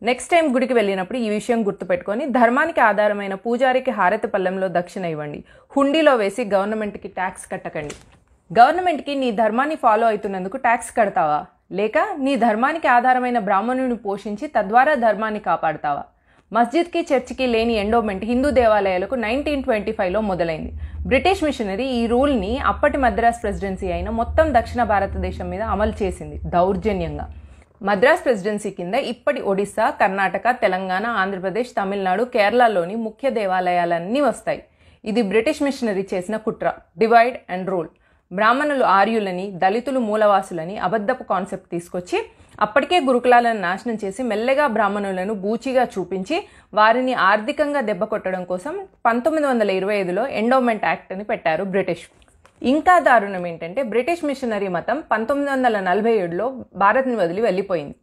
Next time గుడికి వెళ్ళినప్పుడు ఈ విషయం గుర్తుపెట్టుకొని ధర్మానికి ఆధారమైన పూజారికి హారతి పళ్ళెంలో దక్షిణ ఇవ్వండి. హుండీలో వేసి గవర్నమెంట్కి ట్యాక్స్ కట్టకండి. గవర్నమెంట్కి నీ ధర్మాన్ని ఫాలో అవుతున్నందుకు ట్యాక్స్ కడతావా, లేక నీ ధర్మానికి ఆధారమైన బ్రాహ్మణుని పోషించి తద్వారా ధర్మాన్ని కాపాడుతావా? మస్జిద్కి చర్చికి లేని ఎండోమెంట్ హిందూ దేవాలయాలకు 1925లో మొదలైంది. బ్రిటిష్ మిషనరీ ఈ రూల్ని అప్పటి మద్రాస్ ప్రెసిడెన్సీ అయిన మొత్తం దక్షిణ భారతదేశం మీద అమలు చేసింది దౌర్జన్యంగా. మద్రాస్ ప్రెసిడెన్సీ కింద ఇప్పటి ఒడిశా, కర్ణాటక, తెలంగాణ, ఆంధ్రప్రదేశ్, తమిళనాడు, కేరళలోని ముఖ్య దేవాలయాలన్నీ వస్తాయి. ఇది బ్రిటిష్ మిషనరీ చేసిన కుట్ర, డివైడ్ అండ్ రూల్. బ్రాహ్మణులు ఆర్యులని, దళితులు మూలవాసులని అబద్ధపు కాన్సెప్ట్ తీసుకొచ్చి అప్పటికే గురుకులాలను నాశనం చేసి మెల్లగా బ్రాహ్మణులను బూచిగా చూపించి వారిని ఆర్థికంగా దెబ్బ కొట్టడం కోసం 1925లో ఎండోమెంట్ యాక్ట్ అని పెట్టారు బ్రిటిష్. ఇంకా దారుణం ఏంటంటే బ్రిటిష్ మిషనరీ మతం 1947లో భారత్ని వదిలి వెళ్ళిపోయింది.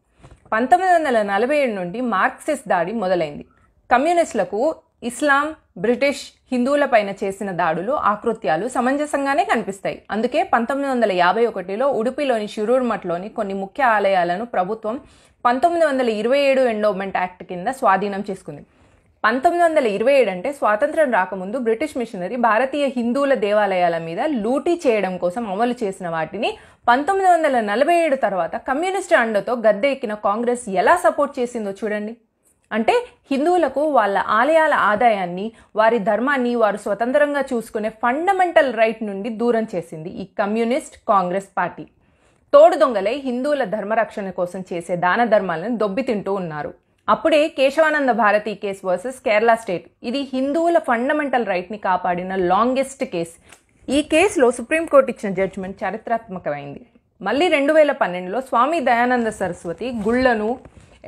1947 నుండి మార్క్సిస్ట్ దాడి మొదలైంది. కమ్యూనిస్టులకు ఇస్లాం, బ్రిటిష్, హిందువులపైన చేసిన దాడులు, ఆకృత్యాలు సమంజసంగానే కనిపిస్తాయి. అందుకే 1951లో ఉడుపిలోని షిరూర్ మఠ్లోని కొన్ని ముఖ్య ఆలయాలను ప్రభుత్వం 1927 ఎండోమెంట్ యాక్ట్ కింద స్వాధీనం చేసుకుంది. 1927 అంటే స్వాతంత్రం రాకముందు బ్రిటిష్ మిషనరీ భారతీయ హిందువుల దేవాలయాల మీద లూటీ చేయడం కోసం అమలు చేసిన వాటిని 1947 తర్వాత కమ్యూనిస్టు అండతో గద్దె ఎక్కిన కాంగ్రెస్ ఎలా సపోర్ట్ చేసిందో చూడండి. అంటే హిందువులకు వాళ్ళ ఆలయాల ఆదాయాన్ని, వారి ధర్మాన్ని వారు స్వతంత్రంగా చూసుకునే ఫండమెంటల్ రైట్ నుండి దూరం చేసింది ఈ కమ్యూనిస్ట్ కాంగ్రెస్ పార్టీ. తోడు దొంగలై హిందువుల ధర్మరక్షణ కోసం చేసే దాన ధర్మాలను దొబ్బి తింటూ ఉన్నారు. అప్పుడే Kesavananda Bharati case versus Kerala state. ఇది హిందువుల ఫండమెంటల్ రైట్ని కాపాడిన లాంగెస్ట్ కేసు. ఈ కేసులో సుప్రీంకోర్టు ఇచ్చిన జడ్జిమెంట్ చారిత్రాత్మకమైంది. మళ్ళీ 2012లో స్వామి దయానంద సరస్వతి గుళ్లను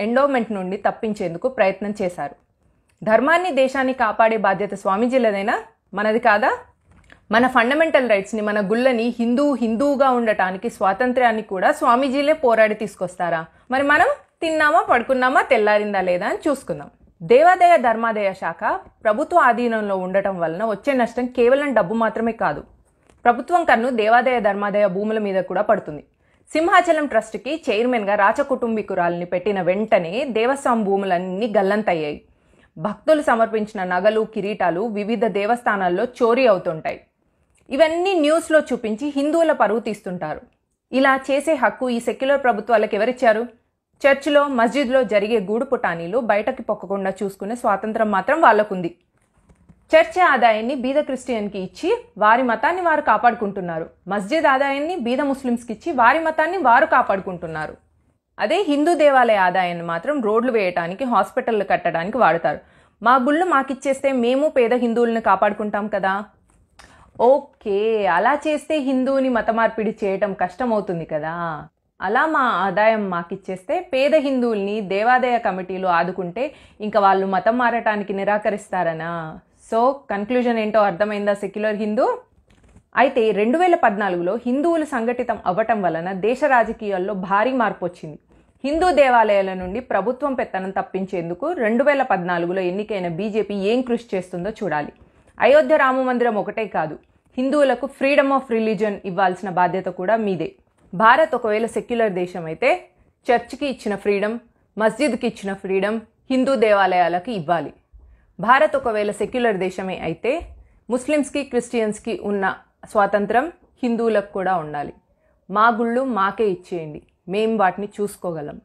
ఎండోమెంట్ నుండి తప్పించేందుకు ప్రయత్నం చేశారు. ధర్మాన్ని, దేశాన్ని కాపాడే బాధ్యత స్వామీజీలదైనా మనది కాదా? మన ఫండమెంటల్ రైట్స్ని, మన గుళ్ళని హిందువుగా ఉండటానికి స్వాతంత్ర్యాన్ని కూడా స్వామీజీలే పోరాడి తీసుకొస్తారా? మరి మనం తిన్నామా, పడుకున్నామా, తెల్లారిందా లేదా అని చూసుకుందాం. దేవాదాయ ధర్మాదాయ శాఖ ప్రభుత్వ ఆధీనంలో ఉండటం వలన వచ్చే నష్టం కేవలం డబ్బు మాత్రమే కాదు. ప్రభుత్వం కన్ను దేవాదాయ ధర్మాదాయ భూముల మీద కూడా పడుతుంది. సింహాచలం ట్రస్ట్కి చైర్మన్గా రాచకుటుంబీకురాలని పెట్టిన వెంటనే దేవస్థానం భూములన్నీ గల్లంతయ్యాయి. భక్తులు సమర్పించిన నగలు, కిరీటాలు వివిధ దేవస్థానాల్లో చోరీ అవుతుంటాయి. ఇవన్నీ న్యూస్లో చూపించి హిందువుల పరువు తీస్తుంటారు. ఇలా చేసే హక్కు ఈ సెక్యులర్ ప్రభుత్వాలకు ఎవరిచ్చారు? చర్చిలో, మస్జిద్లో జరిగే గూడు పుటానీలు బయటకి పొక్కకుండా చూసుకునే స్వాతంత్రం మాత్రం వాళ్ళకుంది. చర్చ్ ఆదాయాన్ని బీద క్రిస్టియన్కి ఇచ్చి వారి మతాన్ని వారు కాపాడుకుంటున్నారు. మస్జిద్ ఆదాయాన్ని బీద ముస్లిమ్స్కి ఇచ్చి వారి మతాన్ని వారు కాపాడుకుంటున్నారు. అదే హిందూ దేవాలయ ఆదాయాన్ని మాత్రం రోడ్లు వేయటానికి, హాస్పిటళ్ళు కట్టడానికి వాడతారు. మా గుళ్ళు మాకిచ్చేస్తే మేము పేద హిందువులను కాపాడుకుంటాం కదా. ఓకే, అలా చేస్తే హిందువుని మత మార్పిడి చేయటం కష్టమవుతుంది కదా. అలా మా ఆదాయం మాకిచ్చేస్తే పేద హిందువుల్ని దేవాదాయ కమిటీలు ఆదుకుంటే ఇంకా వాళ్ళు మతం మారటానికి నిరాకరిస్తారనా? సో కన్క్లూజన్ ఏంటో అర్థమైందా సెక్యులర్ హిందూ? అయితే 2014లో హిందువులు సంఘటితం అవ్వటం వలన దేశ రాజకీయాల్లో భారీ మార్పు వచ్చింది. హిందూ దేవాలయాల నుండి ప్రభుత్వం పెత్తనం తప్పించేందుకు 2014లో ఎన్నికైన బీజేపీ ఏం కృషి చేస్తుందో చూడాలి. అయోధ్య రామ మందిరం ఒకటే కాదు, హిందువులకు ఫ్రీడమ్ ఆఫ్ రిలీజన్ ఇవ్వాల్సిన బాధ్యత కూడా మీదే. భారత్ ఒకవేళ సెక్యులర్ దేశం అయితే చర్చ్కి ఇచ్చిన ఫ్రీడమ్, మస్జిద్కి ఇచ్చిన ఫ్రీడమ్ హిందూ దేవాలయాలకు ఇవ్వాలి. భారత్ ఒకవేళ సెక్యులర్ దేశమే అయితే ముస్లిమ్స్కి, క్రిస్టియన్స్కి ఉన్న స్వాతంత్రం హిందువులకు కూడా ఉండాలి. మా గుళ్ళు మాకే ఇచ్చేయండి, మేం వాటిని చూసుకోగలం.